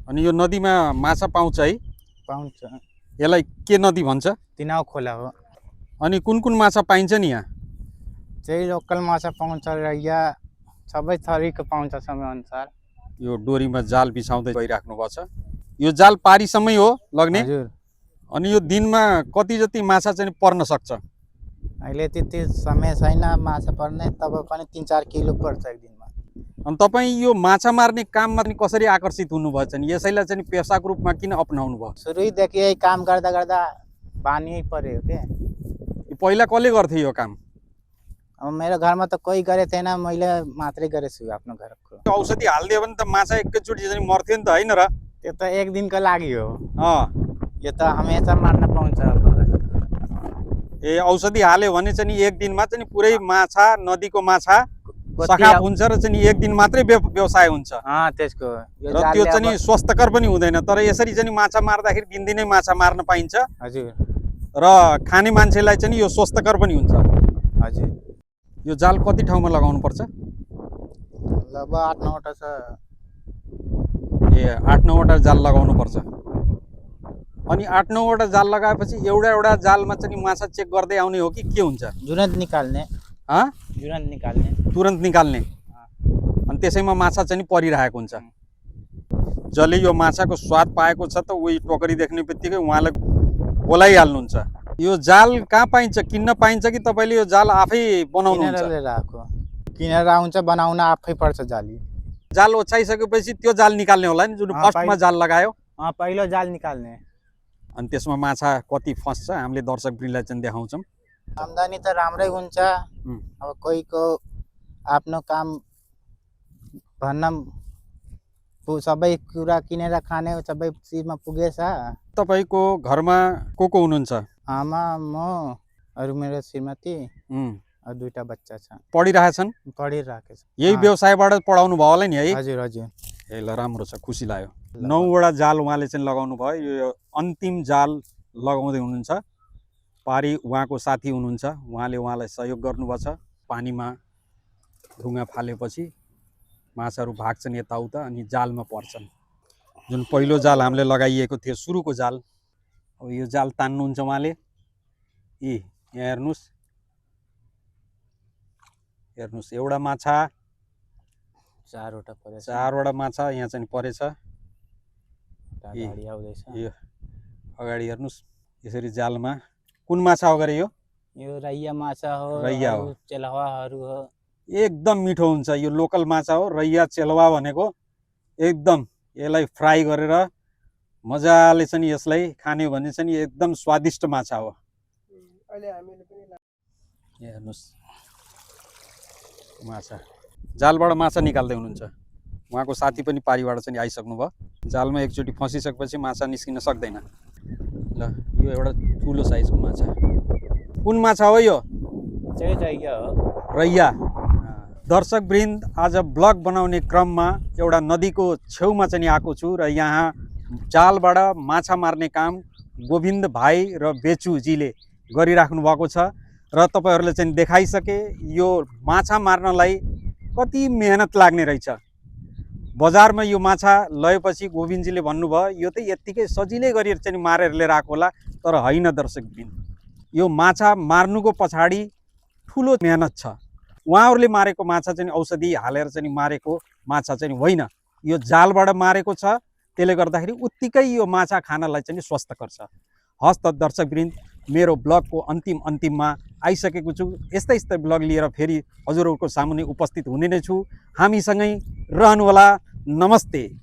अनि यो नदीमा माछा पाउँछ है? पाउँछ। यसलाई के नदी भन्छ? तिनाउ खोला हो। अनि कुन कुन माछा पाइन्छ नि यहाँ? त्यही लोकल माछा पाउँछ, रैया सबै थरीको पाउँछ समयअनुसार। यो डोरीमा जाल बिछाउँदै गइराख्नु भएको छ। यो जाल पारीसम्मै हो लग्ने? हजुर। अनि यो दिनमा कति जति माछा चाहिँ पर्न सक्छ? अहिले त्यति समय छैन माछा पर्ने, तब पनि 3-4 किलो पर्छ एक दिनमा। अनि तपाईँ यो माछा मार्ने काममा चाहिँ कसरी आकर्षित हुनुभयो चाहिँ? यसैलाई चाहिँ पेसाको रूपमा किन अपनाउनु भयो? सुरुदेखि यही काम गर्दा गर्दा बानी पर्यो के। पहिला कसले गर्थे यो काम? अब मेरो घरमा त कोही गरे थिएन, मैले मात्रै गरेछु आफ्नो घरको। औषधि हालिदियो भने त माछा एकैचोटि चाहिँ मर्थ्यो नि त, होइन र? त्यो त एक दिनको लागि हो। यो त हमेसा मार्न पाउँछ। ए औषधि हाल्यो भने चाहिँ एक दिनमा चाहिँ पुरै माछा, नदीको माछा सखाप हुन्छ र चाहिँ एक दिन मात्रै व्यवसाय हुन्छ। त्यसको र त्यो चाहिँ स्वस्थकर पनि हुँदैन। तर यसरी चाहिँ माछा मार्दाखेरि दिनदिनै माछा मार्न पाइन्छ। हजुर। र खाने मान्छेलाई चाहिँ यो स्वस्थकर पनि हुन्छ। हजुर। यो जाल कति ठाउँमा लगाउनु पर्छ? लगभग 8-9वटा छ। ए 8-9वटा जाल लगाउनु पर्छ। अनि 8-9वटा जाल लगाएपछि एउटा जालमा चाहिँ माछा चेक गर्दै आउने हो कि के हुन्छ? जुरन्त निकाल्ने। जुरन्त निकाल्ने। तुरन्त निकाल्ने। अनि त्यसैमा माछा चाहिँ परिरहेको हुन्छ। जसले यो माछाको स्वाद पाएको छ त उही टोकरी देख्ने बित्तिकै उहाँले बोलाइहाल्नुहुन्छ। यो जाल कहाँ पाइन्छ? किन्न पाइन्छ कि तपाईँले यो जाल आफै बनाउनुहुन्छ? किनेर आउँछ, बनाउन आफै पर्छ जाली। जाल ओछ्याइसकेपछि त्यो जाल निकाल्ने होला नि, जुन फर्स्टमा जाल लगायो? पहिलो जाल निकाल्ने। अनि त्यसमा माछा कति फस्छ हामीले दर्शकवृन्दलाई चाहिँ देखाउँछौँ। आम्दानी त राम्रै हुन्छ। अब कोहीको आफ्नो काम भन्न सबै कुरा किनेर खाने सबै चिजमा पुगेछ। तपाईँको घरमा को हुनुहुन्छ? आमा, म, अरू मेरो श्रीमती, और 2टा बच्चा छ। पढिरहेछन्? पढिरहेको छ। यही व्यवसायबाट पढाउनु भयो होला नि है? हजुर हजुर। ए ल, राम्रो छ, खुसी लाग्यो। 9वटा जाल उहाँले चाहिँ लगाउनु भयो। यो अन्तिम जाल लगाउँदै हुनुहुन्छ। पारी उहाँको साथी हुनुहुन्छ, उहाँलाई सहयोग गर्नुभएको छ। पानीमा ढुङ्गा फालेपछि माछाहरू भाग्छन् यताउता अनि जालमा पर्छन्। जुन पहिलो जाल हामीले लगाइएको थियो, सुरुको जाल, अब यो जाल तान्नुहुन्छ उहाँले। यहाँ हेर्नुहोस्, एउटा माछा, 4वटा माछा यहाँ चाहिँ परेछ। यो अगाडि हेर्नुहोस्, यसरी जालमा कुन माछा हो गरे? यो रैया माछा हो। रैया हो। चेलवाहरू हो। एकदम मिठो हुन्छ यो लोकल माछा हो। रैया चेलवा भनेको एकदम यसलाई फ्राई गरेर मजाले चाहिँ यसलाई खाने भने चाहिँ एकदम स्वादिष्ट माछा हो। हेर्नुहोस्, माछा जालबाट माछा निकाल्दै हुनुहुन्छ। उहाँको साथी पनि पारीबाट चाहिँ आइसक्नु भयो। जालमा एकचोटि फसिसकेपछि माछा निस्किन सक्दैन। ल, यो एउटा ठुलो साइजको माछा। कुन माछा हो यो? रैया हो। रैया। दर्शकवृन्द, आज ब्लग बनाउने क्रममा एउटा नदीको छेउमा चाहिँ आएको छु र यहाँ जालबाट माछा मार्ने काम गोविन्द भाइ र बेचुजीले गरिराख्नु भएको छ र तपाईँहरूले चाहिँ देखाइसके यो माछा मार्नलाई कति मेहनत लाग्ने रहेछ। बजारमा यो माछा लएपछि गोविन्दजीले भन्नुभयो यो त यत्तिकै सजिलै गरी चाहिँ मारेर लिएर आएको होला, तर होइन दर्शकवृन्द, यो माछा मार्नुको पछाडि ठुलो मेहनत छ। उहाँहरूले मारेको माछा चाहिँ औषधि हालेर चाहिँ मारेको माछा चाहिँ होइन, यो जालबाट मारेको छ। त्यसले गर्दाखेरि उत्तिकै यो माछा खानलाई चाहिँ स्वस्थकर छ। हस् त दर्शकवृन्द, मेरो ब्लगको अन्तिममा आइसकेको छु। यस्तै ब्लग लिएर फेरि हजुरहरूको सामुन्ने उपस्थित हुने नै छु। हामीसँगै रहनुहोला। नमस्ते।